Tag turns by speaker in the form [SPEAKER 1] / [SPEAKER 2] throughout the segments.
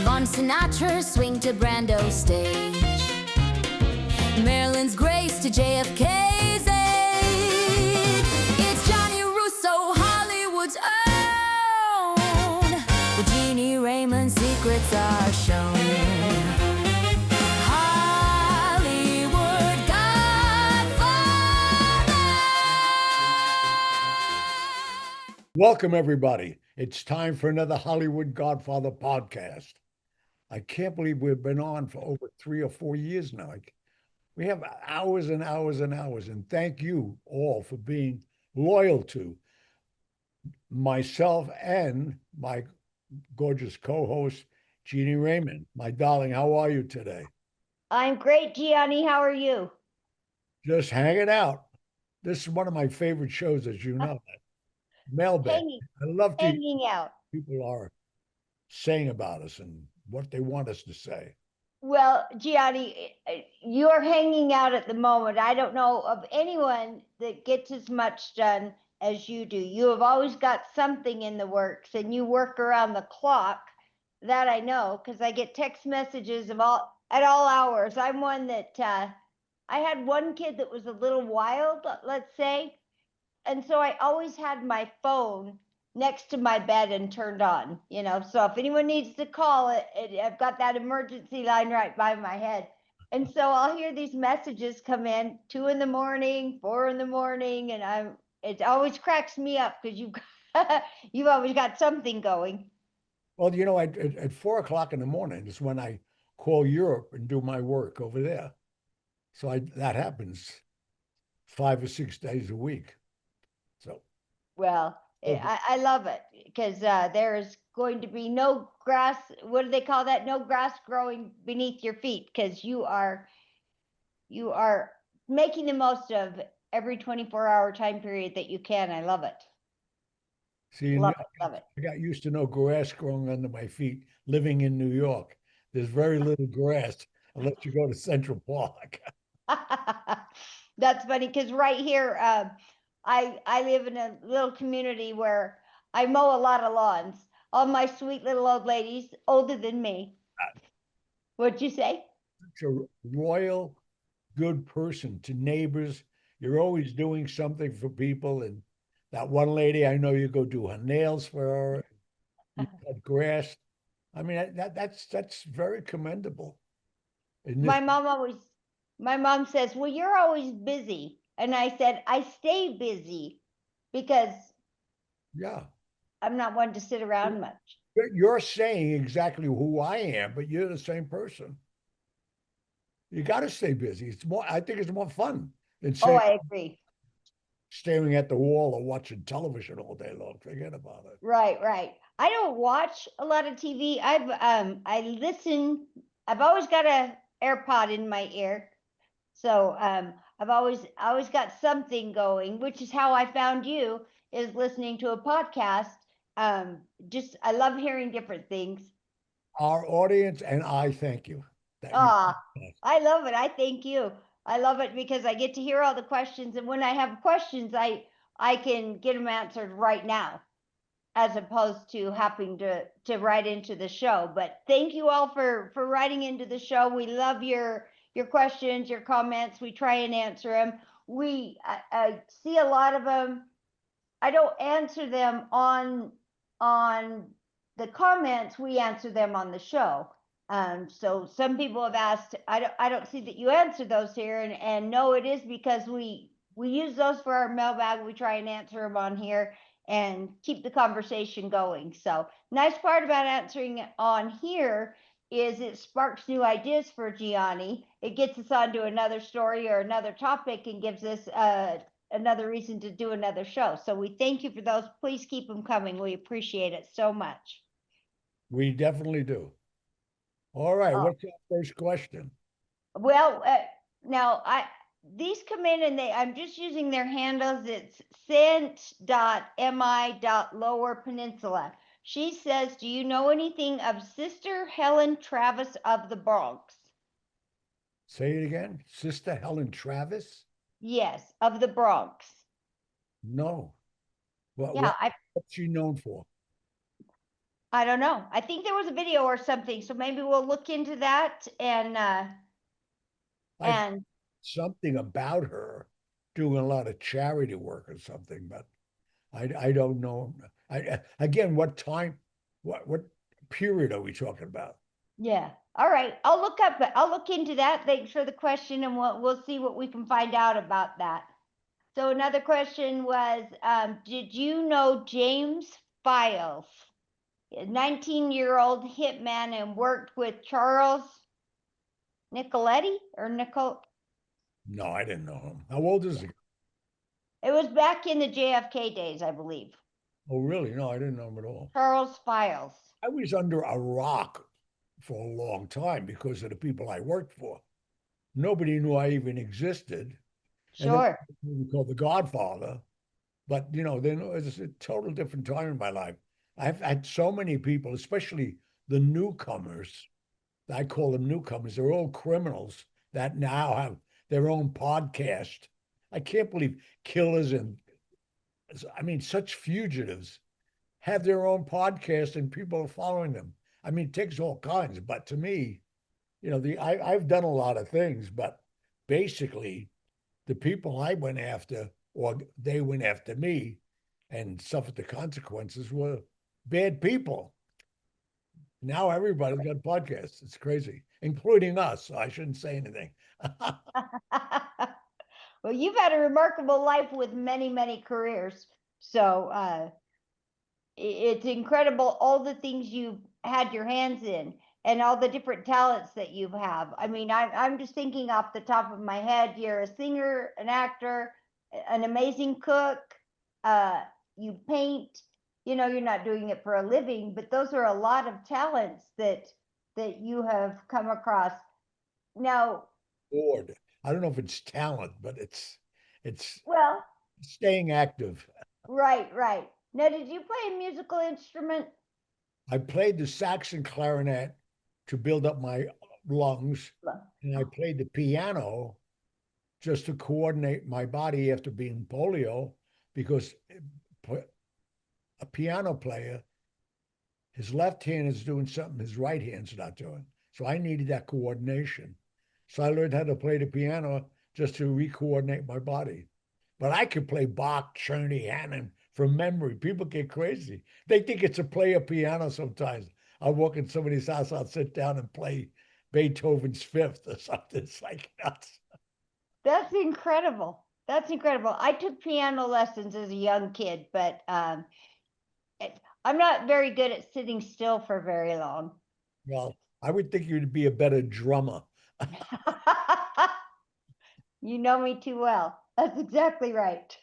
[SPEAKER 1] Von Sinatra swing to Brando stage. Marilyn's grace to JFK's age. It's Johnny Russo, Hollywood's own, where Jeannie Raymond's secrets are shown. Hollywood Godfather.
[SPEAKER 2] Welcome, everybody. It's time for another Hollywood Godfather podcast. I can't believe we've been on for over 3 or 4 years now. We have hours and hours and hours, and thank you all for being loyal to myself and my gorgeous co-host, Jeannie Raymond. My darling, how are you today?
[SPEAKER 3] I'm great, Gianni. How are you?
[SPEAKER 2] Just hanging out. This is one of my favorite shows, as you know. Mailbag. I love to
[SPEAKER 3] hanging out.
[SPEAKER 2] People are saying about us and what they want us to say.
[SPEAKER 3] Well, Gianni, you're hanging out at the moment. I don't know of anyone that gets as much done as you do. You have always got something in the works, and you work around the clock. That I know, because I get text messages at all hours. I'm one that I had one kid that was a little wild, let's say, and so I always had my phone next to my bed and turned on, so if anyone needs to call it, I've got that emergency line right by my head. And so I'll hear these messages come in 2 a.m, 4 a.m, and it always cracks me up because you've always got something going.
[SPEAKER 2] Well, at 4 o'clock in the morning is when I call Europe and do my work over there. So that happens 5 or 6 days a week. So,
[SPEAKER 3] well, I love it because there is going to be no grass. What do they call that? No grass growing beneath your feet, because you are making the most of every 24-hour time period that you can. I love it.
[SPEAKER 2] See,
[SPEAKER 3] love it.
[SPEAKER 2] I got used to no grass growing under my feet living in New York. There's very little grass unless you go to Central Park.
[SPEAKER 3] That's funny because right here, I live in a little community where I mow a lot of lawns. All my sweet little old ladies, older than me. What'd you say?
[SPEAKER 2] Such a loyal, good person to neighbors. You're always doing something for people. And that one lady, I know you go do her nails for her, you cut grass. I mean, that's very commendable.
[SPEAKER 3] My mom says, well, you're always busy. And I said, I stay busy because I'm not one to sit around much.
[SPEAKER 2] You're saying exactly who I am, but you're the same person. You got to stay busy. I think it's more fun than
[SPEAKER 3] I agree.
[SPEAKER 2] Staring at the wall or watching television all day long. Forget about it.
[SPEAKER 3] Right. I don't watch a lot of TV. I listen. I've always got a AirPod in my ear. So I've always got something going, which is how I found you, is listening to a podcast. I love hearing different things. Our
[SPEAKER 2] audience and I thank you.
[SPEAKER 3] I love it. I thank you. I love it because I get to hear all the questions, and when I have questions, I can get them answered right now, as opposed to having to write into the show. But thank you all for writing into the show. We love your questions, your comments. We try and answer them. I see a lot of them. I don't answer them on the comments. We answer them on the show. So some people have asked, I don't see that you answer those here, and no, it is because we use those for our mailbag. We try and answer them on here and keep the conversation going. So nice part about answering on here is it sparks new ideas for Gianni. It gets us onto another story or another topic and gives us another reason to do another show. So we thank you for those. Please keep them coming. We appreciate it so much.
[SPEAKER 2] We definitely do. All right. What's your first question?
[SPEAKER 3] Well, now these come in and I'm just using their handles. It's sent.mi.lower peninsula. She says, do you know anything of Sister Helen Travis of the Bronx?
[SPEAKER 2] Say it again. Sister Helen Travis?
[SPEAKER 3] Yes, of the Bronx.
[SPEAKER 2] No. What's she known for?
[SPEAKER 3] I don't know. I think there was a video or something, so maybe we'll look into that
[SPEAKER 2] I've
[SPEAKER 3] and
[SPEAKER 2] something about her doing a lot of charity work or something, but I don't know. Again, what time, what period are we talking about?
[SPEAKER 3] yeah. All right. I'll look into that. Thanks for the question, and we'll see what we can find out about that. So another question was, did you know James Files, a 19-year-old hitman, and worked with Charles Nicoletti or Nicole?
[SPEAKER 2] No, I didn't know him. How old is he?
[SPEAKER 3] It was back in the JFK days, I believe.
[SPEAKER 2] Oh, really? No, I didn't know him at all.
[SPEAKER 3] Charles Files.
[SPEAKER 2] I was under a rock for a long time because of the people I worked for. Nobody knew I even existed. And then
[SPEAKER 3] Sure.
[SPEAKER 2] we called the Godfather. But then it was a total different time in my life. I've had so many people, especially the newcomers. I call them newcomers. They're all criminals that now have their own podcast. I can't believe killers and I mean such fugitives have their own podcast and people are following them. I mean, it takes all kinds, but to me, I've done a lot of things, but basically the people I went after or they went after me and suffered the consequences were bad people. Now everybody's got podcasts. It's crazy, including us. So I shouldn't say anything.
[SPEAKER 3] Well, you've had a remarkable life with many, many careers. So it's incredible all the things you've had your hands in and all the different talents that you have. I mean, I'm just thinking off the top of my head, you're a singer, an actor, an amazing cook, you paint, you're not doing it for a living, but those are a lot of talents that you have come across. Now,
[SPEAKER 2] Bored. I don't know if it's talent, but it's
[SPEAKER 3] well,
[SPEAKER 2] staying active.
[SPEAKER 3] right, right. Now, did you play a musical instrument?
[SPEAKER 2] I played the sax and clarinet to build up my lungs, and I played the piano just to coordinate my body after being polio, because a piano player, his left hand is doing something his right hand's not doing. So I needed that coordination. So I learned how to play the piano just to re-coordinate my body. But I could play Bach, Czerny, Hammond from memory. People get crazy. They think it's a player piano sometimes. I'll walk in somebody's house, I'll sit down and play Beethoven's Fifth or something. It's like nuts.
[SPEAKER 3] That's incredible. That's incredible. I took piano lessons as a young kid, but I'm not very good at sitting still for very long.
[SPEAKER 2] Well, I would think you'd be a better drummer.
[SPEAKER 3] You know me too well. That's exactly right.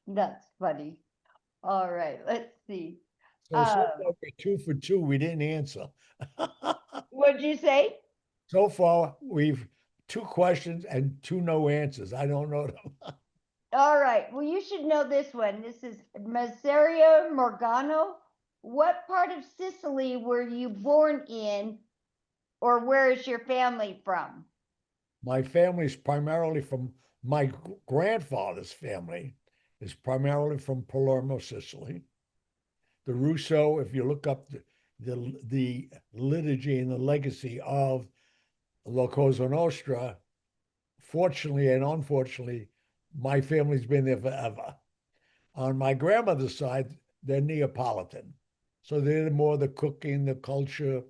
[SPEAKER 3] That's funny. All right, let's see.
[SPEAKER 2] So far we're 2 for 2. We didn't answer.
[SPEAKER 3] What'd you say?
[SPEAKER 2] So far, we've 2 questions and 2 no answers. I don't know them.
[SPEAKER 3] All right. Well, you should know this one. This is Masseria Morgano. What part of Sicily were you born in, or where is your family from?
[SPEAKER 2] My family's primarily from my grandfather's family is primarily from Palermo, Sicily. The Russo, if you look up the liturgy and the legacy of La Cosa Nostra, fortunately and unfortunately, my family's been there forever. On my grandmother's side, they're Neapolitan. So they're more the cooking, the culture.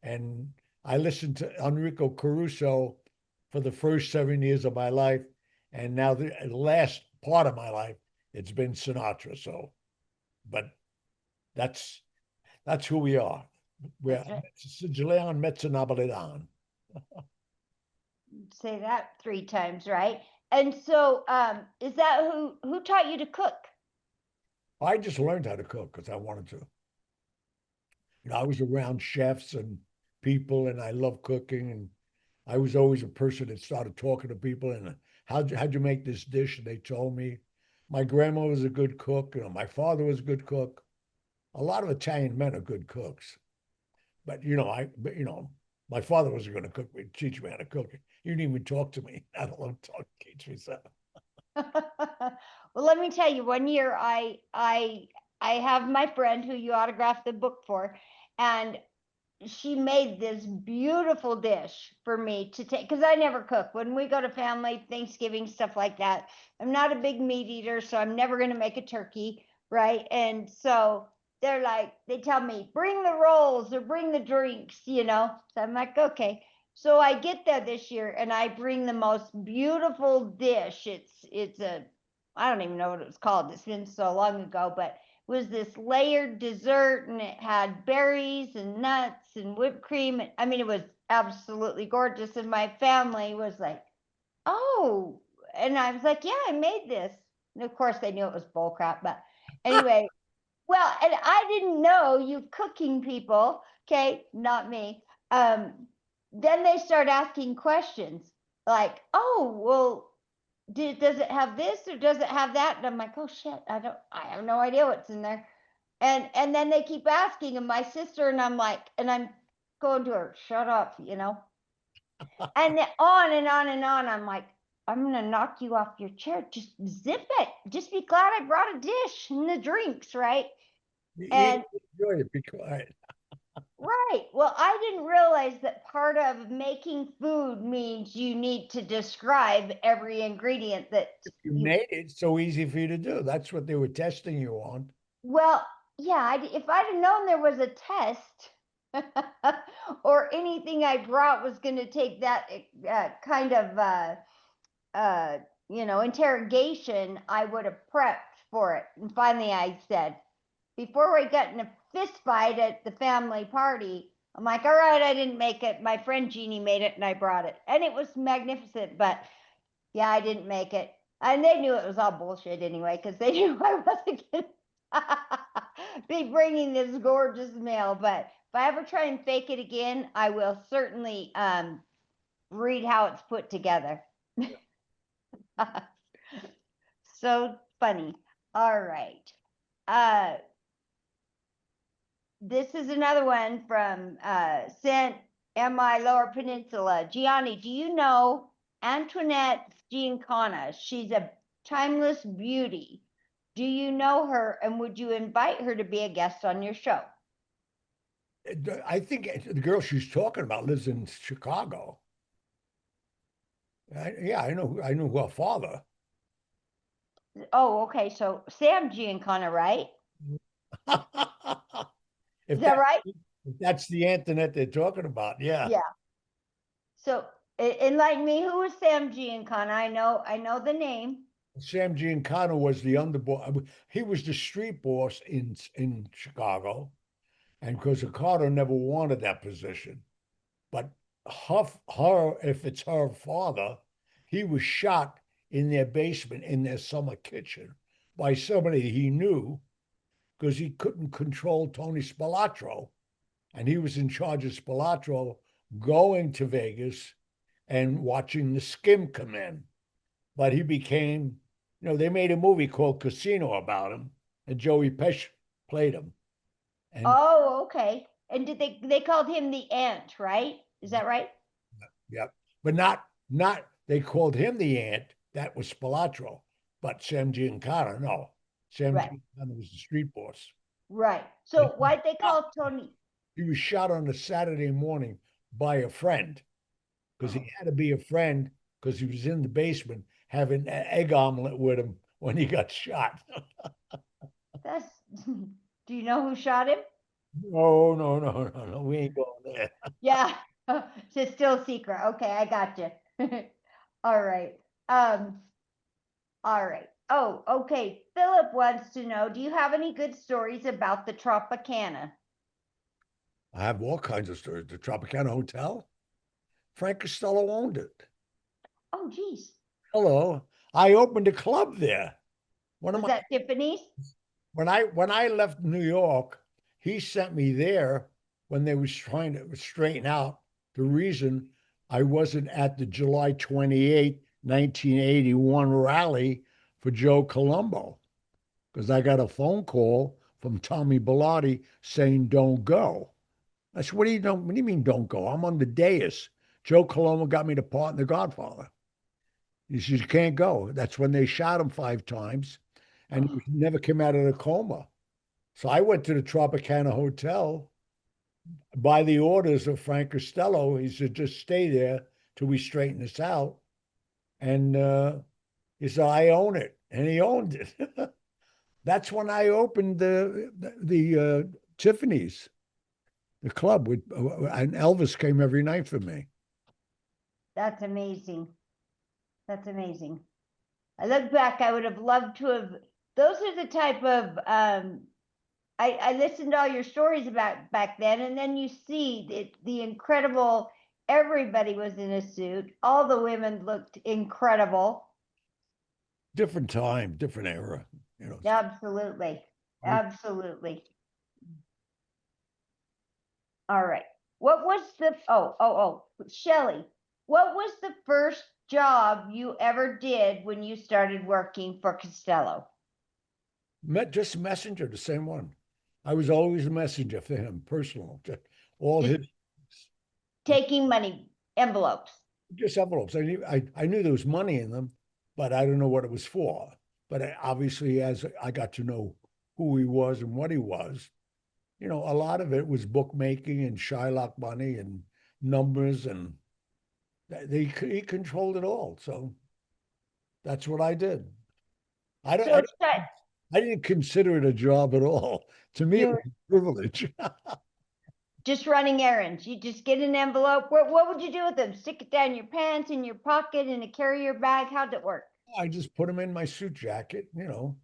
[SPEAKER 2] And I listened to Enrico Caruso for the first 7 years of my life. And now the last part of my life, it's been Sinatra. So, but that's who we are. We're
[SPEAKER 3] That's right.
[SPEAKER 2] Sicilian Mezzo Napoletan.
[SPEAKER 3] Say that 3 times, right? And so, is that who taught you to cook?
[SPEAKER 2] I just learned how to cook because I wanted to. I was around chefs and people, and I love cooking. And I was always a person that started talking to people and how'd you make this dish? And they told me. My grandma was a good cook. My father was a good cook. A lot of Italian men are good cooks. But my father wasn't going to cook me, teach me how to cook. He didn't even talk to me. I don't want to talk, teach me something.
[SPEAKER 3] Well, let me tell you, one year I I have my friend who you autographed the book for, and she made this beautiful dish for me to take because I never cook. When we go to family, Thanksgiving, stuff like that, I'm not a big meat eater, so I'm never going to make a turkey, right? And so they're like, they tell me, bring the rolls or bring the drinks, you know? So I'm like, okay. So I get there this year and I bring the most beautiful dish. It's a, I don't even know what it was called. It's been so long ago, but was this layered dessert and it had berries and nuts and whipped cream. I mean, it was absolutely gorgeous. And my family was like, oh, and I was like, yeah, I made this. And of course, they knew it was bull crap. But anyway, well, and I didn't know you cooking people, okay, not me. Then they start asking questions like, oh, well, does it have this or does it have that? And I'm like, oh shit, I have no idea what's in there. And then they keep asking, and my sister and I'm like, and I'm going to her, shut up, you know. And on and on and on. I'm like, I'm gonna knock you off your chair. Just zip it. Just be glad I brought a dish and the drinks, right?
[SPEAKER 2] You
[SPEAKER 3] And
[SPEAKER 2] enjoy it, be quiet.
[SPEAKER 3] right. Well, I didn't realize that part of making food means you need to describe every ingredient that
[SPEAKER 2] You
[SPEAKER 3] you,
[SPEAKER 2] made it so easy for you to do. That's what they were testing you on.
[SPEAKER 3] well, yeah, if I'd have known there was a test or anything I brought was going to take that kind of, uh, interrogation, I would have prepped for it. And finally, I said, before we got in a fist fight at the family party, I'm like, all right, I didn't make it. My friend Jeannie made it and I brought it. And it was magnificent. But yeah, I didn't make it. And they knew it was all bullshit anyway, because they knew I wasn't going to be bringing this gorgeous meal. But if I ever try and fake it again, I will certainly read how it's put together. So funny. All right. This is another one from St. MI Lower Peninsula. Gianni, do you know Antoinette Giancana? She's a timeless beauty. Do you know her and would you invite her to be a guest on your show?
[SPEAKER 2] I think the girl she's talking about lives in Chicago. Yeah, I know her father.
[SPEAKER 3] Oh, okay. So Sam Giancana, right? Is
[SPEAKER 2] If
[SPEAKER 3] that right?
[SPEAKER 2] if that's the Antoinette they're talking about, yeah.
[SPEAKER 3] Yeah. So enlighten me, who is Sam Giancana? I know the name.
[SPEAKER 2] Sam Giancana was the underboss. He was the street boss in Chicago, and because Ricardo never wanted that position. But if it's her father, he was shot in their basement in their summer kitchen by somebody he knew because he couldn't control Tony Spilatro, and he was in charge of Spilatro going to Vegas and watching the skim come in. But he became, they made a movie called Casino about him, and Joey Pesci played him. And
[SPEAKER 3] Oh, okay. And did they called him the Ant, right? Is that right?
[SPEAKER 2] yeah, but not they called him the Ant. That was Spilatro, but Sam Giancana, no. Sam
[SPEAKER 3] Right.
[SPEAKER 2] Giancana was the street boss.
[SPEAKER 3] Right.
[SPEAKER 2] And
[SPEAKER 3] So why'd they call Tony?
[SPEAKER 2] he was shot on a Saturday morning by a friend because he had to be a friend because he was in the basement having an egg omelet with him when he got shot.
[SPEAKER 3] That's do you know who shot him?
[SPEAKER 2] No, no, no, no, no. We ain't going there.
[SPEAKER 3] Yeah. It's still a secret. Okay, I got you. All right. Um, all right. Oh, okay. Philip wants to know, do you have any good stories about the Tropicana?
[SPEAKER 2] I have all kinds of stories. The Tropicana Hotel, Frank Costello owned it.
[SPEAKER 3] Oh, geez.
[SPEAKER 2] Hello. I opened a club there. One of
[SPEAKER 3] Was
[SPEAKER 2] my
[SPEAKER 3] that Tiffany's?
[SPEAKER 2] when I left New York, he sent me there when they was trying to straighten out the reason I wasn't at the July 28, 1981 rally for Joe Colombo. Because I got a phone call from Tommy Bellotti saying don't go. I said, what do you mean don't go? I'm on the dais. Joe Colombo got me to part in The Godfather. He says, you can't go. That's when they shot him 5 times and he never came out of the coma. So I went to the Tropicana Hotel by the orders of Frank Costello. He said, just stay there till we straighten this out. And he said, I own it. And he owned it. That's when I opened the Tiffany's, the club with, and Elvis came every night for me.
[SPEAKER 3] That's amazing. That's amazing. I look back, I would have loved to have, those are the type of, I listened to all your stories about back then, and then you see the incredible, everybody was in a suit. All the women looked incredible.
[SPEAKER 2] Different time, different era, you know.
[SPEAKER 3] Absolutely. Absolutely. All right. What was Shelley, what was the first job you ever did when you started working for Costello?
[SPEAKER 2] Just messenger, the same one. I was always a messenger for him, personal, all
[SPEAKER 3] Just
[SPEAKER 2] his
[SPEAKER 3] taking money, envelopes.
[SPEAKER 2] just envelopes. I knew there was money in them, but I don't know what it was for. But obviously, as I got to know who he was and what he was, you know, a lot of it was bookmaking and Shylock money and numbers, and he controlled it all. So that's what I did. I don't.
[SPEAKER 3] So
[SPEAKER 2] I didn't consider it a job at all. To me, it was a privilege.
[SPEAKER 3] just running errands. You just get an envelope. What would you do with them? Stick it down your pants, in your pocket, in a carrier bag? How'd it work?
[SPEAKER 2] I just put them in my suit jacket, you know,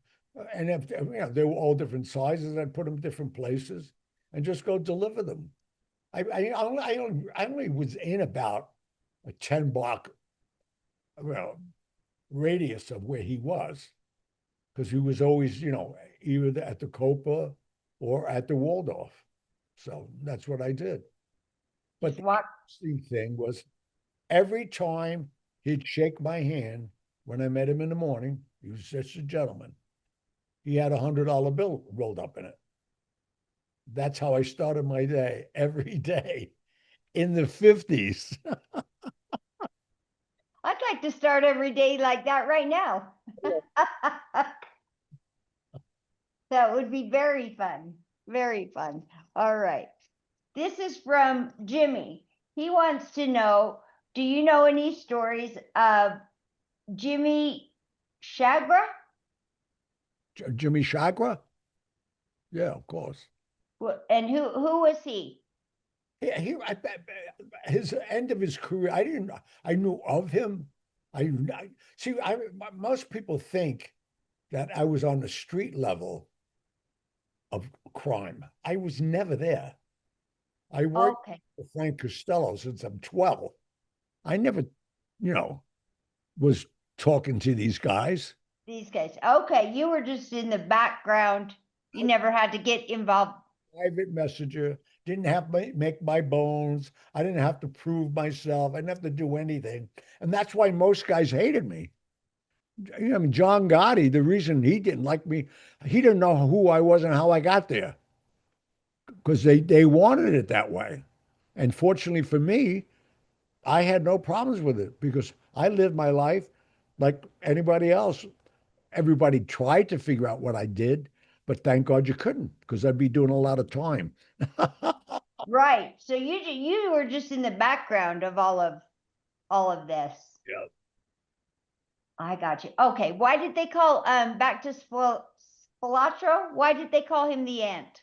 [SPEAKER 2] and if you know they were all different sizes, I'd put them different places and just go deliver them. I only was in about a 10 block, well, radius of where he was, because he was always, you know, either at the Copa or at the Waldorf. So that's what I did. But the interesting thing was every time he'd shake my hand when I met him in the morning, he was such a gentleman. He had $100 bill rolled up in it. That's how I started my day every day in the 50s.
[SPEAKER 3] I'd like to start every day like that right now. That would be very fun. Very fun. All right. This is from Jimmy. He wants to know, do you know any stories of Jimmy Chagra?
[SPEAKER 2] Jimmy Chagra? Yeah, of course.
[SPEAKER 3] And who was he?
[SPEAKER 2] His end of his career, I knew of him. See, most people think that I was on the street level of crime. I was never there. I worked for Frank Costello since I'm 12. I never, you know, was talking to these guys.
[SPEAKER 3] Okay, you were just in the background. You never had to get involved.
[SPEAKER 2] Private messenger, didn't have to make my bones. I didn't have to prove myself. I didn't have to do anything. And that's why most guys hated me. You know, I mean, John Gotti, the reason he didn't like me, he didn't know who I was and how I got there, because they wanted it that way. And fortunately for me, I had no problems with it because I lived my life like anybody else. Everybody tried to figure out what I did, but thank God you couldn't, because I'd be doing a lot of time.
[SPEAKER 3] Right. So you were just in the background of all of this.
[SPEAKER 2] Yeah.
[SPEAKER 3] I got you. Okay. Why did they call back to Spilatro? Why did they call him the ant?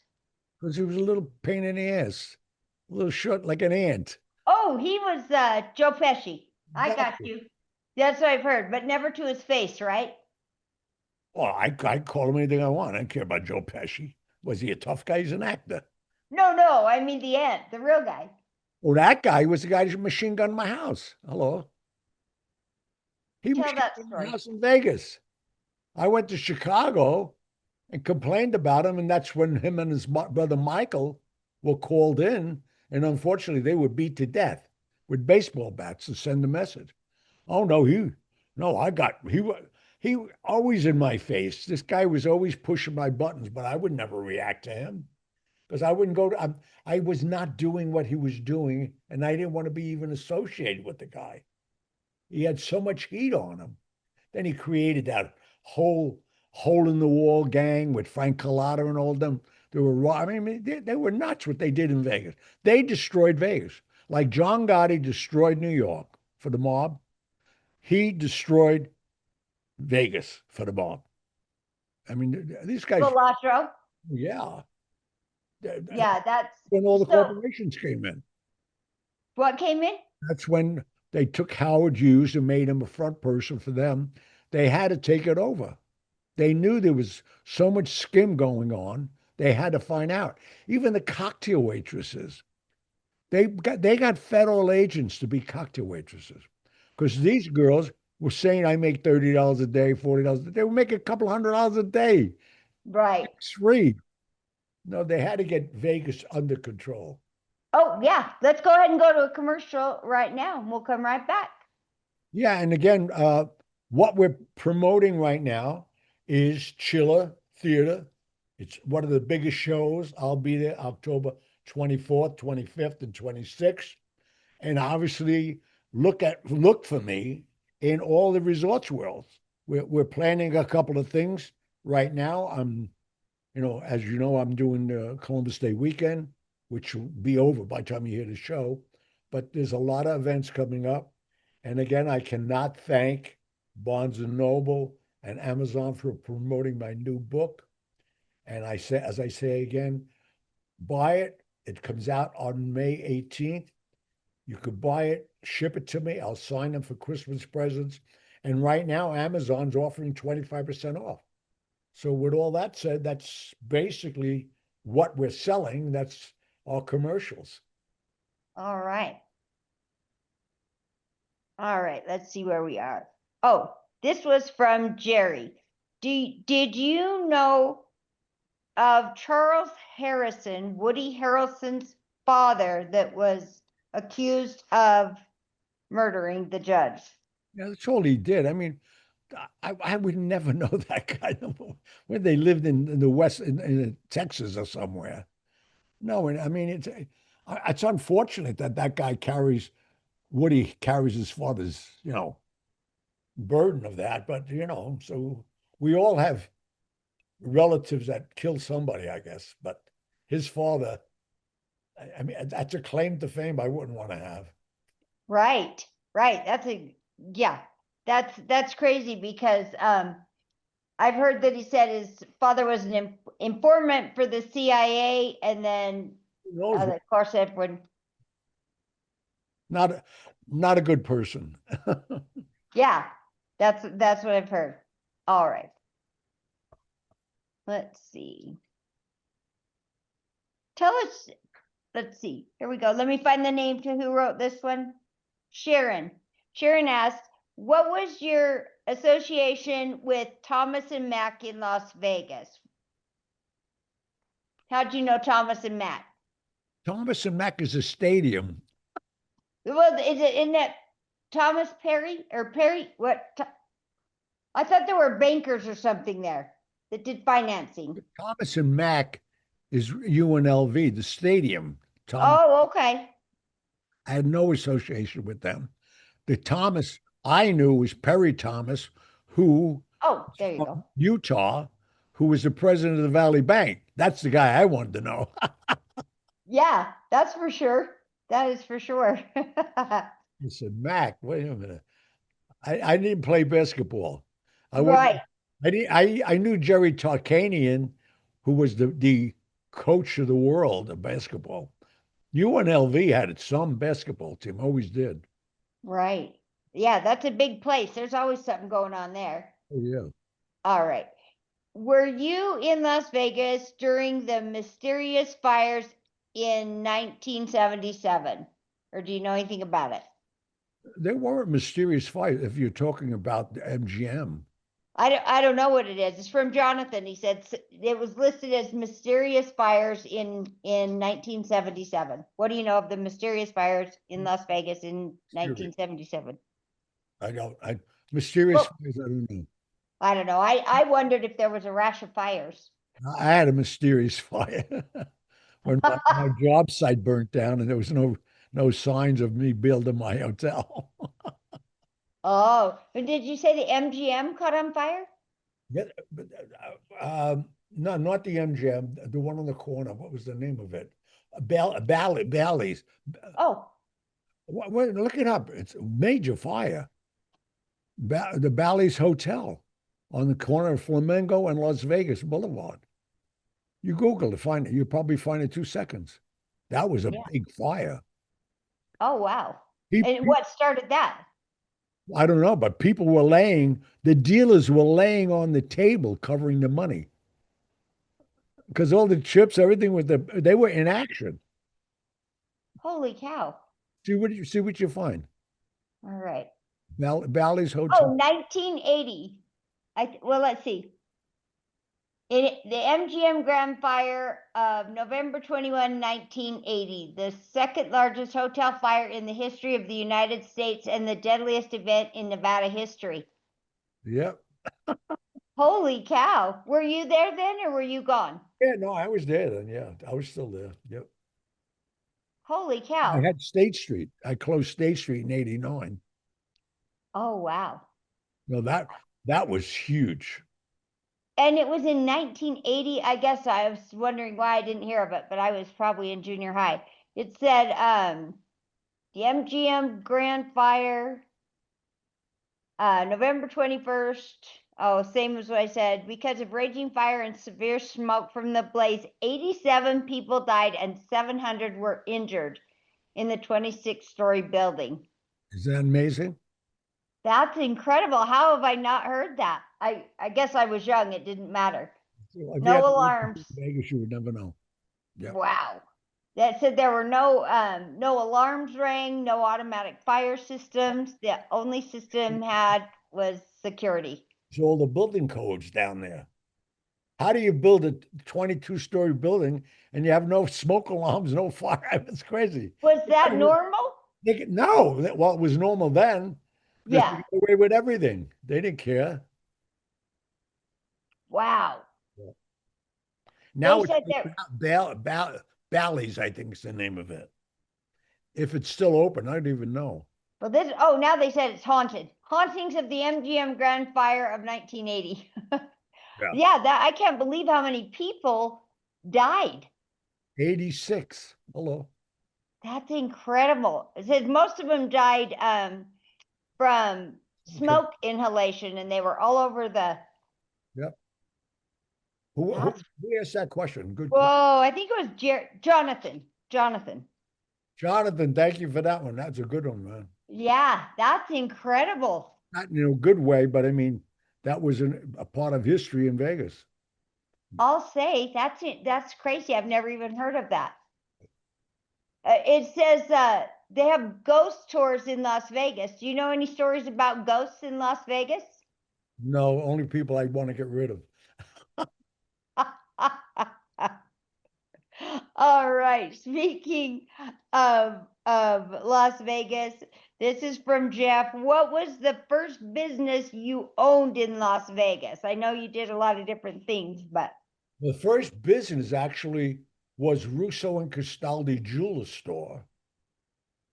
[SPEAKER 2] Because he was a little pain in the ass, a little short like an ant.
[SPEAKER 3] Oh, he was Joe Pesci. I got you. That's what I've heard, but never to his face, right?
[SPEAKER 2] Well, I call him anything I want. I don't care about Joe Pesci. Was he a tough guy? He's an actor.
[SPEAKER 3] No, I mean the ant, the real guy.
[SPEAKER 2] Well, that guy was the guy who machine gunned my house. Hello. He
[SPEAKER 3] Tell
[SPEAKER 2] machine
[SPEAKER 3] that
[SPEAKER 2] gunned my
[SPEAKER 3] story.
[SPEAKER 2] house in Vegas. I went to Chicago and complained about him, and that's when him and his brother Michael were called in, and unfortunately they were beat to death with baseball bats to send a message. Oh no, he always in my face. This guy was always pushing my buttons, but I would never react to him because I wouldn't go to. I was not doing what he was doing, and I didn't want to be even associated with the guy. He had so much heat on him. Then he created that whole hole in the wall gang with Frank Collada and all of them. There were, I mean, they were nuts what they did in Vegas. They destroyed Vegas. Like John Gotti destroyed New York for the mob. He destroyed Vegas for the mob. I mean, these guys,
[SPEAKER 3] Cilantro.
[SPEAKER 2] yeah.
[SPEAKER 3] Yeah, that's
[SPEAKER 2] When all the
[SPEAKER 3] so.
[SPEAKER 2] corporations came in.
[SPEAKER 3] What came in?
[SPEAKER 2] That's when they took Howard Hughes and made him a front person for them. They had to take it over. They knew there was so much skim going on. They had to find out. Even the cocktail waitresses, they got federal agents to be cocktail waitresses because these girls were saying I make $30 a day, $40 a day. They were making a couple $100 a day.
[SPEAKER 3] Right.
[SPEAKER 2] It's free. No, they had to get Vegas under control.
[SPEAKER 3] Oh, yeah. Let's go ahead and go to a commercial right now, and we'll come right back.
[SPEAKER 2] Yeah, and again, what we're promoting right now is Chiller Theater. It's one of the biggest shows. I'll be there October 24th, 25th, and 26th. And obviously, look for me in all the resorts worlds. We're planning a couple of things right now. As you know, I'm doing the Columbus Day weekend, which will be over by the time you hear the show. But there's a lot of events coming up. And again, I cannot thank Barnes and Noble and Amazon for promoting my new book. And as I say again, buy it. It comes out on May 18th. You could buy it, ship it to me. I'll sign them for Christmas presents. And right now, Amazon's offering 25% off. So with all that said, that's basically what we're selling. That's our commercials.
[SPEAKER 3] All right. All right, let's see where we are. Oh, this was from Jerry. Did you know of Charles Harrison, Woody Harrelson's father, that was accused of murdering the judge?
[SPEAKER 2] Yeah, that's all he did. I mean, I would never know that guy. Where they lived in the West, in Texas or somewhere. No, I mean, it's unfortunate that that guy Woody carries his father's, burden of that. But, so we all have relatives that kill somebody, I guess. But his father, I mean, that's a claim to fame I wouldn't want to have.
[SPEAKER 3] Right. That's crazy because I've heard that he said his father was an informant for the CIA, and then of course everyone.
[SPEAKER 2] Not a good person.
[SPEAKER 3] Yeah, that's what I've heard. All right. Let's see. Tell us, let's see. Here we go. Let me find the name to who wrote this one. Sharon. Sharon asked, what was your association with Thomas and Mack in Las Vegas? How'd you know Thomas and Mack?
[SPEAKER 2] Thomas and Mack is a stadium.
[SPEAKER 3] Well, isn't that Thomas Perry or Perry? What? I thought there were bankers or something there that did financing.
[SPEAKER 2] Thomas and Mack is UNLV, the stadium.
[SPEAKER 3] Oh, okay.
[SPEAKER 2] I had no association with them. The Thomas I knew was Perry Thomas, who
[SPEAKER 3] There you go.
[SPEAKER 2] Utah, who was the president of the Valley Bank. That's the guy I wanted to know.
[SPEAKER 3] Yeah, that's for sure. That is for sure.
[SPEAKER 2] I said, Mac, wait a minute. I didn't play basketball.
[SPEAKER 3] Right.
[SPEAKER 2] I knew Jerry Tarkanian, who was the coach of the world of basketball. UNLV had some basketball team, always did.
[SPEAKER 3] Right. Yeah, that's a big place. There's always something going on there.
[SPEAKER 2] Oh, yeah.
[SPEAKER 3] All right. Were you in Las Vegas during the mysterious fires in 1977? Or do you know anything about it?
[SPEAKER 2] There weren't mysterious fires if you're talking about the MGM.
[SPEAKER 3] I don't know what it is. It's from Jonathan. He said it was listed as mysterious fires in 1977. What do you know of the mysterious fires in Las Vegas in 1977?
[SPEAKER 2] Mysterious fires, I don't know.
[SPEAKER 3] I don't know. I wondered if there was a rash of fires.
[SPEAKER 2] I had a mysterious fire when my job site burnt down and there was no signs of me building my hotel.
[SPEAKER 3] Oh, and did you say the MGM caught on fire?
[SPEAKER 2] Yeah, but No, not the MGM, the one on the corner. What was the name of it? Bally's.
[SPEAKER 3] Oh,
[SPEAKER 2] Wait, look it up. It's a major fire. The Bally's Hotel on the corner of Flamingo and Las Vegas Boulevard. You Google to find it. You'll probably find it 2 seconds. That was a
[SPEAKER 3] yeah.
[SPEAKER 2] big fire.
[SPEAKER 3] Oh, wow.
[SPEAKER 2] Pe-
[SPEAKER 3] And
[SPEAKER 2] pe-
[SPEAKER 3] what started that?
[SPEAKER 2] I don't know, but people were the dealers were laying on the table covering the money because all the chips, everything they were in action.
[SPEAKER 3] Holy cow.
[SPEAKER 2] See what you find.
[SPEAKER 3] All right.
[SPEAKER 2] Bally's
[SPEAKER 3] Oh,
[SPEAKER 2] Hotel.
[SPEAKER 3] 1980. Well, let's see. The MGM Grand Fire of November 21, 1980, the second largest hotel fire in the history of the United States and the deadliest event in Nevada history.
[SPEAKER 2] Yep.
[SPEAKER 3] Holy cow. Were you there then or were you gone?
[SPEAKER 2] Yeah, no, I was there then. Yeah, I was still there. Yep.
[SPEAKER 3] Holy
[SPEAKER 2] I
[SPEAKER 3] cow.
[SPEAKER 2] had State Street. I closed State Street in '89.
[SPEAKER 3] Oh, wow.
[SPEAKER 2] No, that was huge.
[SPEAKER 3] And it was in 1980. I guess I was wondering why I didn't hear of it, but I was probably in junior high. It said the MGM Grand Fire, November 21st. Oh, same as what I said. Because of raging fire and severe smoke from the blaze, 87 people died and 700 were injured in the 26-story building.
[SPEAKER 2] Is that amazing?
[SPEAKER 3] That's incredible. How have I not heard that? I guess I was young. It didn't matter.
[SPEAKER 2] If you
[SPEAKER 3] No
[SPEAKER 2] hadn't lived in
[SPEAKER 3] alarms.
[SPEAKER 2] Vegas, you would never know. Yeah.
[SPEAKER 3] Wow. That said there were no alarms rang, no automatic fire systems. The only system had was security.
[SPEAKER 2] So all the building codes down there. How do you build a 22-story building and you have no smoke alarms, no fire? It's crazy.
[SPEAKER 3] Was that normal?
[SPEAKER 2] No, well, it was normal then because they
[SPEAKER 3] Yeah.
[SPEAKER 2] got away with everything. They didn't care.
[SPEAKER 3] Wow.
[SPEAKER 2] Now
[SPEAKER 3] They
[SPEAKER 2] it's
[SPEAKER 3] said that.
[SPEAKER 2] Bally's, I think is the name of it. If it's still open, I don't even know.
[SPEAKER 3] Well, now they said it's haunted. Hauntings of the MGM Grand Fire of 1980.
[SPEAKER 2] Yeah.
[SPEAKER 3] Yeah, that I can't believe how many people died.
[SPEAKER 2] 86. Hello.
[SPEAKER 3] That's incredible. It says most of them died from smoke inhalation, and they were all over the.
[SPEAKER 2] Yep. Who asked that question? Good question.
[SPEAKER 3] Whoa, I think it was Jonathan.
[SPEAKER 2] Jonathan, thank you for that one. That's a good one, man.
[SPEAKER 3] Yeah, that's incredible.
[SPEAKER 2] Not in a good way, but I mean, that was a part of history in Vegas.
[SPEAKER 3] I'll say that's crazy. I've never even heard of that. It says they have ghost tours in Las Vegas. Do you know any stories about ghosts in Las Vegas?
[SPEAKER 2] No, only people I want to get rid of.
[SPEAKER 3] All right. Speaking of Las Vegas, this is from Jeff. What was the first business you owned in Las Vegas? I know you did a lot of different things, but
[SPEAKER 2] The first business actually was Russo and Castaldi Jeweler Store.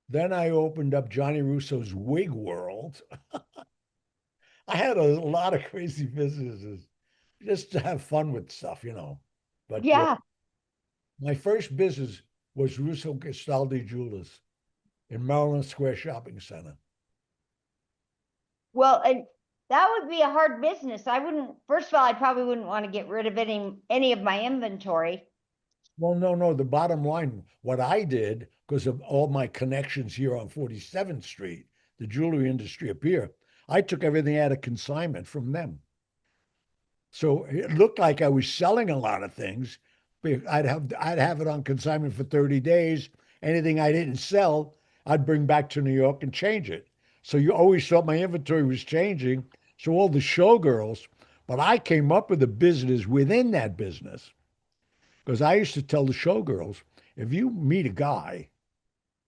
[SPEAKER 2] Then I opened up Johnny Russo's Wig World. I had a lot of crazy businesses just to have fun with stuff, you know. But
[SPEAKER 3] yeah.
[SPEAKER 2] my first business was Russo Castaldi Jewelers in Maryland Square Shopping Center.
[SPEAKER 3] Well, and that would be a hard business. First of all, I probably wouldn't want to get rid of any of my inventory.
[SPEAKER 2] Well, no. The bottom line, what I did, because of all my connections here on 47th Street, the jewelry industry up here, I took everything out of consignment from them. So it looked like I was selling a lot of things. But I'd have it on consignment for 30 days. Anything I didn't sell, I'd bring back to New York and change it. So you always thought my inventory was changing. So all the showgirls, but I came up with a business within that business. Because I used to tell the showgirls, if you meet a guy,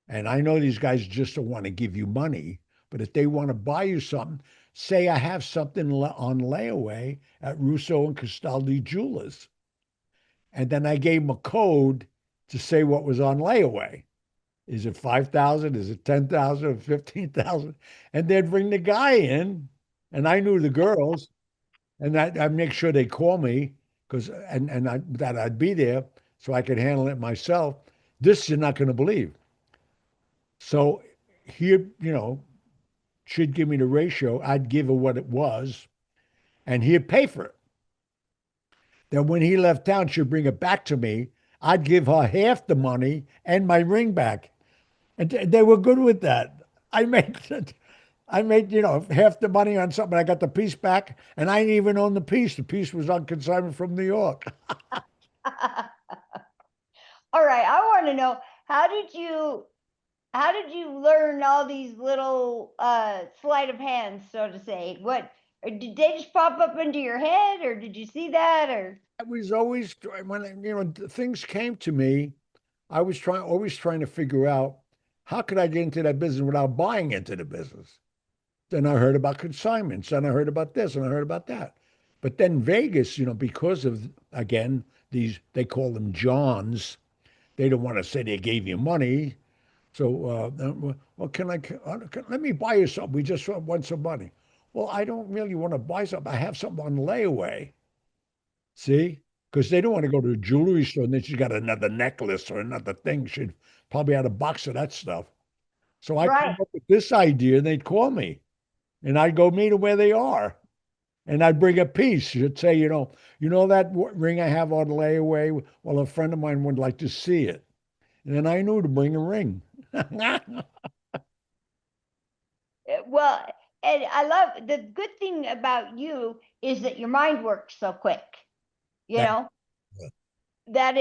[SPEAKER 2] and I know these guys just don't want to give you money, but if they want to buy you something, say I have something on layaway at Russo and Castaldi Jewelers. And then I gave them a code to say what was on layaway. Is it 5,000? Is it 10,000? 15,000? And they'd bring the guy in, and I knew the girls, and I'd make sure they call me because that I'd be there so I could handle it myself. This you're not going to believe. So here, she'd give me the ratio. I'd give her what it was, and he'd pay for it. Then when he left town, she'd bring it back to me. I'd give her half the money and my ring back, and they were good with that. I made I made, half the money on something. I got the piece back, and I didn't even own the piece. The piece was on consignment from New York.
[SPEAKER 3] All right, I want to know, how did you learn all these little sleight of hand, so to say? What, or did they just pop up into your head, or did you see that, or?
[SPEAKER 2] I was always when things came to me, I was always trying to figure out how could I get into that business without buying into the business. Then I heard about consignments, and I heard about this, and I heard about that. But then Vegas, because of, again, they call them Johns. They don't want to say they gave you money. So, well, let me buy you something. We just want some money. Well, I don't really want to buy something. I have something on layaway. See? Because they don't want to go to a jewelry store and then she's got another necklace or another thing. She'd probably had a box of that stuff. So I
[SPEAKER 3] Right.
[SPEAKER 2] came up with this idea, and they'd call me, and I'd go meet them where they are. And I'd bring a piece. You'd say, that ring I have on layaway? Well, a friend of mine would like to see it. And then I knew to bring a ring.
[SPEAKER 3] Well, and I love, the good thing about you is that your mind works so quick. You
[SPEAKER 2] That-
[SPEAKER 3] know, that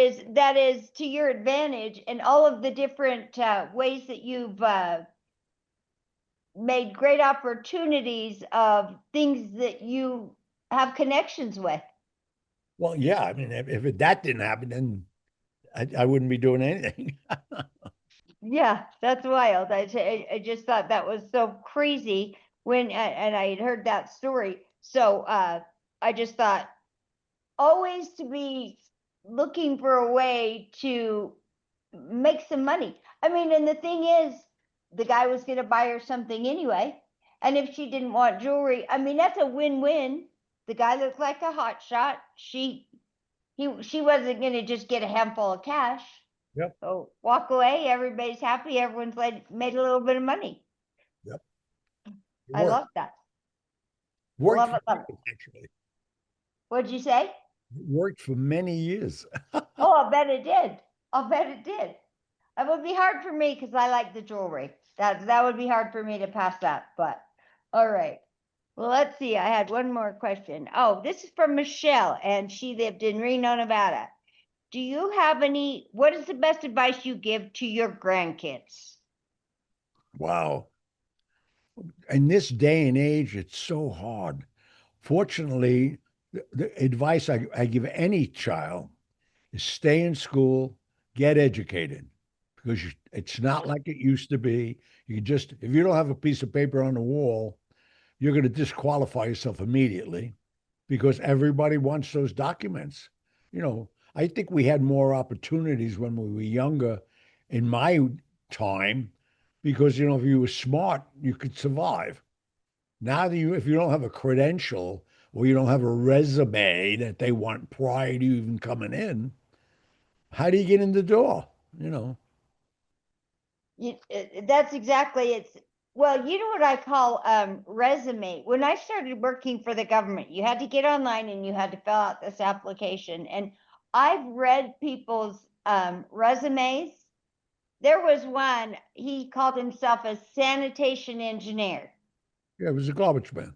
[SPEAKER 3] is to your advantage, and all of the different ways that you've made great opportunities of things that you have connections with.
[SPEAKER 2] Well, yeah. I mean, if that didn't happen, then I wouldn't be doing anything.
[SPEAKER 3] Yeah, that's wild. I just thought that was so crazy when, and I had heard that story. So I just thought, always to be looking for a way to make some money. I mean, and the thing is, the guy was going to buy her something anyway. And if she didn't want jewelry, I mean, that's a win-win. The guy looked like a hot shot. She wasn't going to just get a handful of cash.
[SPEAKER 2] Yep.
[SPEAKER 3] So walk away, everybody's happy, everyone's made a little bit of money.
[SPEAKER 2] Yep. It
[SPEAKER 3] I
[SPEAKER 2] worked.
[SPEAKER 3] love that.
[SPEAKER 2] Worked
[SPEAKER 3] Love
[SPEAKER 2] for
[SPEAKER 3] it, love it.
[SPEAKER 2] years, actually.
[SPEAKER 3] What'd you say?
[SPEAKER 2] It worked for many years.
[SPEAKER 3] Oh, I bet it did. I'll bet it did. It would be hard for me because I like the jewelry. That would be hard for me to pass that, but all right. Well, let's see. I had one more question. Oh, this is from Michelle, and she lived in Reno, Nevada. Do you have what is the best advice you give to your grandkids?
[SPEAKER 2] Wow. In this day and age, it's so hard. Fortunately, the advice I give any child is stay in school, get educated, because it's not like it used to be. You can just, if you don't have a piece of paper on the wall, you're going to disqualify yourself immediately because everybody wants those documents. I think we had more opportunities when we were younger in my time because, if you were smart, you could survive. Now, if you don't have a credential or you don't have a resume that they want prior to you even coming in, how do you get in the door?
[SPEAKER 3] That's exactly well, you know what I call resume. When I started working for the government, you had to get online and you had to fill out this application. And I've read people's resumes. There was one, he called himself a sanitation engineer.
[SPEAKER 2] Yeah, it was a garbage man.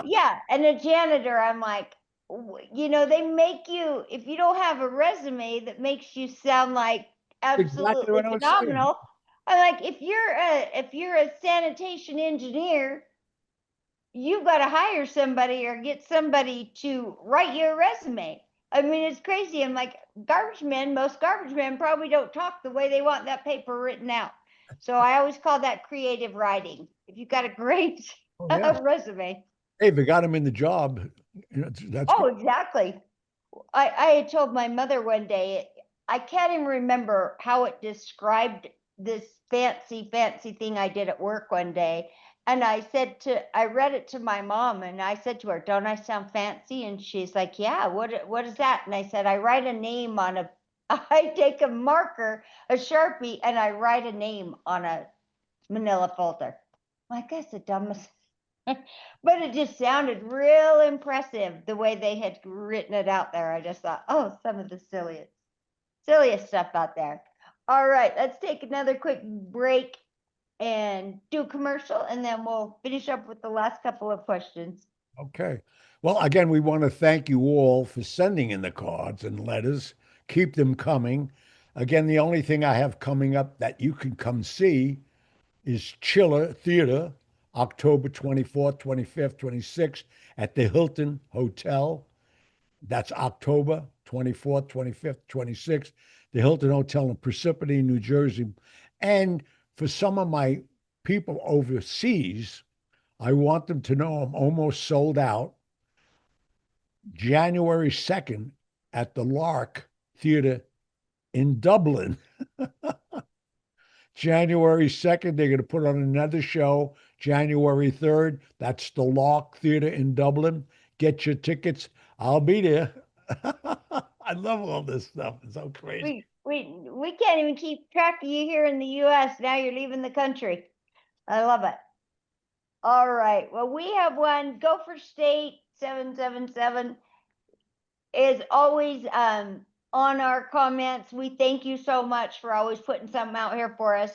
[SPEAKER 3] Yeah, and a janitor. I'm like, they make you, if you don't have a resume that makes you sound like
[SPEAKER 2] Exactly
[SPEAKER 3] absolutely
[SPEAKER 2] what I was saying.
[SPEAKER 3] phenomenal. I'm like, if you're a sanitation engineer, you've got to hire somebody or get somebody to write you a resume. I mean, it's crazy. I'm like, most garbage men probably don't talk the way they want that paper written out. So I always call that creative writing. If you've got a great
[SPEAKER 2] Oh, yeah.
[SPEAKER 3] resume.
[SPEAKER 2] Hey, if it got him in the job, that's
[SPEAKER 3] Oh,
[SPEAKER 2] good.
[SPEAKER 3] exactly. I had told my mother one day, I can't even remember how it described this fancy thing I did at work one day. And I read it to my mom, and I said to her, "Don't I sound fancy?" And she's like, "Yeah, what is that?" And I said, "I write a name on a, I take a marker, a Sharpie, and I write a name on a manila folder." I'm like, that's the dumbest. But it just sounded real impressive the way they had written it out there. I just thought, oh, some of the silliest stuff out there. All right, let's take another quick break and do a commercial, and then we'll finish up with the last couple of questions.
[SPEAKER 2] Okay. Well, again, we want to thank you all for sending in the cards and letters. Keep them coming. Again, the only thing I have coming up that you can come see is Chiller Theater, October 24th, 25th, 26th at the Hilton Hotel. That's October 24th, 25th, 26th, the Hilton Hotel in Parsippany, New Jersey. And for some of my people overseas, I want them to know I'm almost sold out. January 2nd at the Lark Theater in Dublin. January 2nd, they're going to put on another show. January 3rd, that's the Lark Theater in Dublin. Get your tickets. I'll be there. I love all this stuff. It's so crazy.
[SPEAKER 3] We can't even keep track of you here in the US. Now you're leaving the country. I love it. All right. Well, we have one. Gopher State 777 is always on our comments. We thank you so much for always putting something out here for us.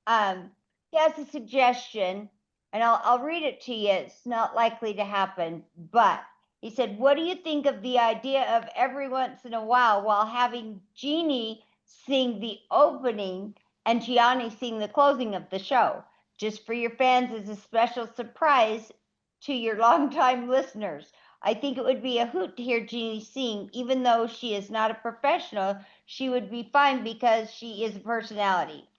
[SPEAKER 3] He has a suggestion, and I'll read it to you. It's not likely to happen, but he said, "What do you think of the idea of every once in a while having Jeannie sing the opening and Gianni sing the closing of the show, just for your fans as a special surprise to your longtime listeners? I think it would be a hoot to hear Jeannie sing, even though she is not a professional. She would be fine because she is a personality."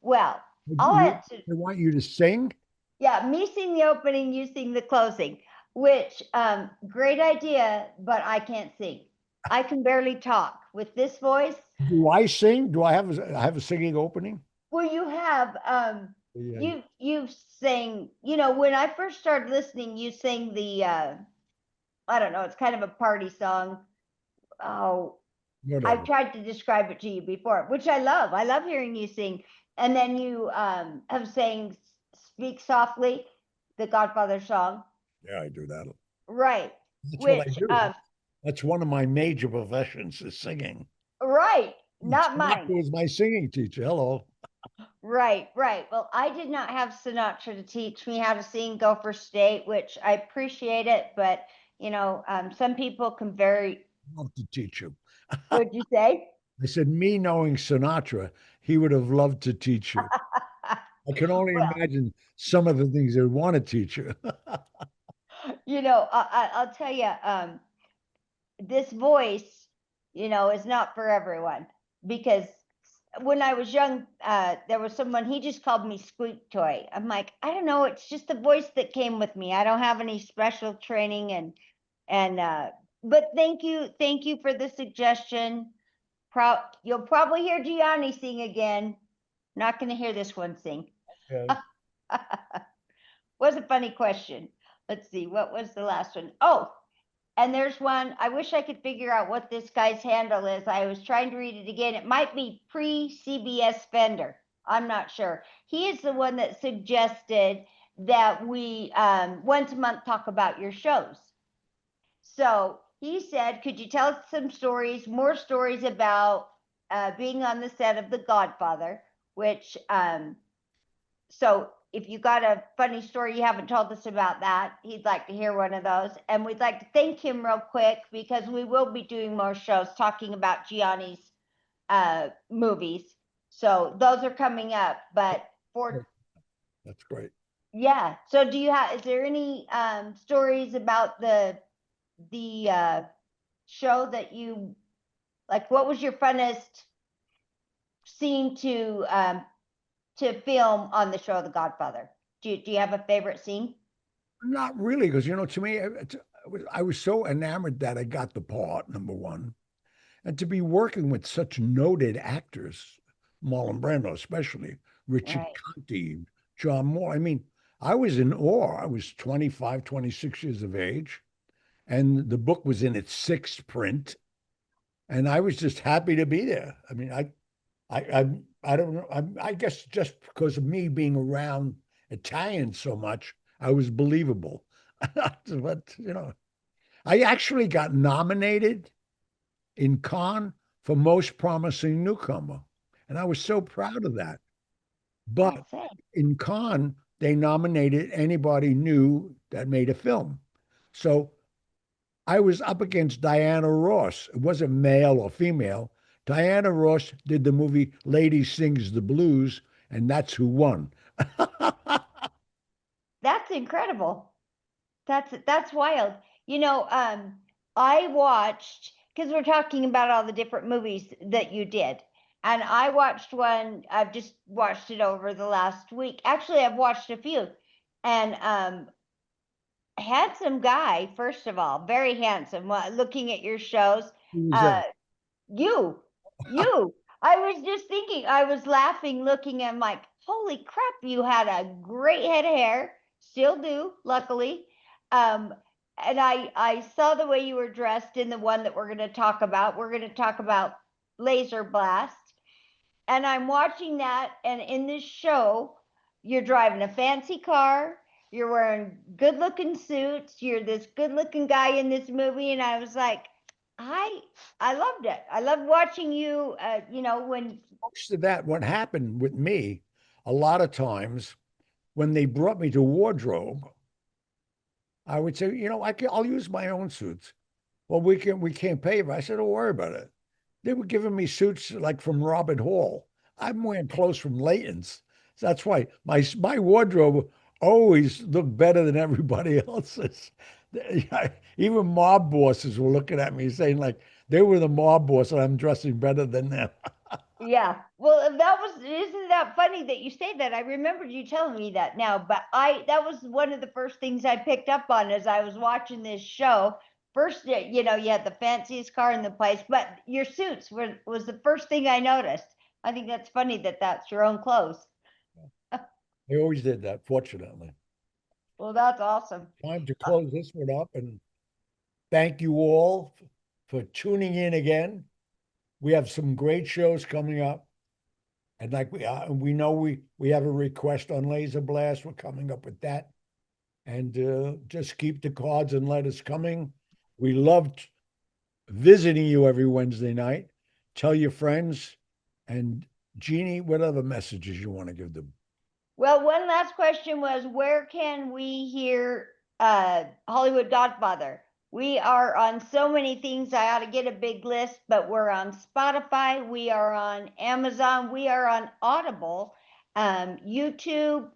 [SPEAKER 3] Well, I'll answer.
[SPEAKER 2] They want you to sing?
[SPEAKER 3] Yeah, me sing the opening, you sing the closing, which great idea, but I can't sing. I can barely talk with this voice.
[SPEAKER 2] Do I sing? Do I have a singing opening?
[SPEAKER 3] Well, you have
[SPEAKER 2] Yeah,
[SPEAKER 3] you sang, when I first started listening, you sang the I don't know, it's kind of a party song. Oh, I've
[SPEAKER 2] whatever.
[SPEAKER 3] tried to describe it to you before, which I love. I love hearing you sing. And then you have sang "Speak Softly," the Godfather song.
[SPEAKER 2] Yeah, I do that.
[SPEAKER 3] Right.
[SPEAKER 2] That's what I
[SPEAKER 3] Which
[SPEAKER 2] do. That's one of my major professions is singing.
[SPEAKER 3] right, not
[SPEAKER 2] Sinatra
[SPEAKER 3] mine.
[SPEAKER 2] was my singing teacher. Hello.
[SPEAKER 3] Right. Well, I did not have Sinatra to teach me how to sing Gopher State, which I appreciate it, but some people can very.
[SPEAKER 2] Love to teach you.
[SPEAKER 3] What'd you say?
[SPEAKER 2] I said, me knowing Sinatra, he would have loved to teach you. I can only
[SPEAKER 3] Well,
[SPEAKER 2] imagine some of the things they want to teach you.
[SPEAKER 3] I'll tell you, this voice, is not for everyone, because when I was young, there was someone, he just called me Squeak Toy. I'm like, I don't know, it's just the voice that came with me. I don't have any special training, and but thank you for the suggestion. You'll probably hear Gianni sing again. Not going to hear this one sing.
[SPEAKER 2] Yeah.
[SPEAKER 3] Was a funny question. Let's see, what was the last one? Oh, and there's one. I wish I could figure out what this guy's handle is. I was trying to read it again. It might be pre-CBS Fender. I'm not sure. He is the one that suggested that we once a month talk about your shows. So he said, could you tell us some stories, more stories about being on the set of The Godfather, which, so if you got a funny story you haven't told us about that, he'd like to hear one of those. And we'd like to thank him real quick, because we will be doing more shows talking about Gianni's movies. So those are coming up, but
[SPEAKER 2] That's great.
[SPEAKER 3] yeah. So is there any stories about the show that you like? What was your funnest scene to film on the show The Godfather? Do you have a favorite scene?
[SPEAKER 2] Not really, because to me, I was so enamored that I got the part, number one, and to be working with such noted actors, Marlon Brando especially, Richard
[SPEAKER 3] Right.
[SPEAKER 2] Conte, John Moore. I mean, I was in awe. I was 25, 26 years of age, and the book was in its sixth print, and I was just happy to be there. I mean, I don't know. I guess just because of me being around Italians so much, I was believable. But I actually got nominated in Cannes for most promising newcomer, and I was so proud of that. But
[SPEAKER 3] I'll say.
[SPEAKER 2] in Cannes, they nominated anybody new that made a film. So I was up against Diana Ross. It wasn't male or female. Diana Ross did the movie Lady Sings the Blues, and that's who won.
[SPEAKER 3] That's incredible. That's wild. I watched because we're talking about all the different movies that you did. And I watched one, I've just watched it over the last week. Actually, I've watched a few. And handsome guy, first of all, very handsome. Looking at your shows,
[SPEAKER 2] Who was
[SPEAKER 3] uh
[SPEAKER 2] that?
[SPEAKER 3] you, you. I was just thinking, I was laughing, looking at him like, holy crap, you had a great head of hair, still do, luckily. Um, and I saw the way you were dressed in the one that we're going to talk about. We're going to talk about Laser Blast. And I'm watching that, and in this show, you're driving a fancy car, you're wearing good looking suits, you're this good looking guy in this movie, and I was like, I I loved it. I loved watching you. When
[SPEAKER 2] Most of that, what happened with me, a lot of times when they brought me to wardrobe, I would say, I'll use my own suits. Well, we can't pay for it. I said, don't worry about it. They were giving me suits like from Robert Hall. I'm wearing clothes from Layton's. So that's why my wardrobe always looked better than everybody else's. Even mob bosses were looking at me saying like they were the mob boss and I'm dressing better than them.
[SPEAKER 3] Yeah. Well, isn't that funny that you say that? I remembered you telling me that now, but that was one of the first things I picked up on as I was watching this show. First, you had the fanciest car in the place, but your suits was the first thing I noticed. I think that's funny that that's your own clothes.
[SPEAKER 2] I always did that, fortunately.
[SPEAKER 3] Well, that's awesome.
[SPEAKER 2] Time to close this one up and thank you all for tuning in again. We have some great shows coming up. And like we know we have a request on Laser Blast. We're coming up with that. And just keep the cards and letters coming. We loved visiting you every Wednesday night. Tell your friends. And Jeannie, what other messages you want to give them?
[SPEAKER 3] Well, one last question was, where can we hear Hollywood Godfather? We are on so many things. I ought to get a big list, but we're on Spotify, we are on Amazon, we are on Audible, YouTube,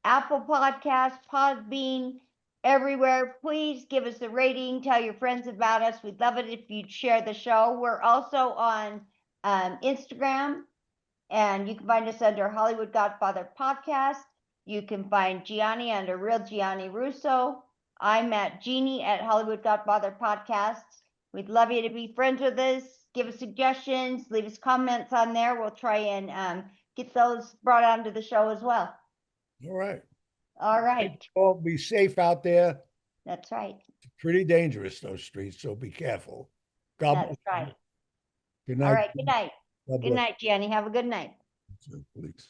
[SPEAKER 3] Apple Podcasts, Podbean, everywhere. Please give us a rating. Tell your friends about us. We'd love it if you'd share the show. We're also on Instagram, and you can find us under Hollywood Godfather Podcast. You can find Gianni under Real Gianni Russo. I'm at Jeannie at Hollywood Godfather Podcasts. We'd love you to be friends with us. Give us suggestions. Leave us comments on there. We'll try and get those brought onto the show as well.
[SPEAKER 2] All right.
[SPEAKER 3] All right.
[SPEAKER 2] All be safe out there.
[SPEAKER 3] That's right.
[SPEAKER 2] It's pretty dangerous, those streets, so be careful. God
[SPEAKER 3] That's
[SPEAKER 2] bless.
[SPEAKER 3] right.
[SPEAKER 2] Good
[SPEAKER 3] All
[SPEAKER 2] night.
[SPEAKER 3] right. Good night.
[SPEAKER 2] God
[SPEAKER 3] Good
[SPEAKER 2] bless.
[SPEAKER 3] night, Gianni. Have a good night.
[SPEAKER 2] Please.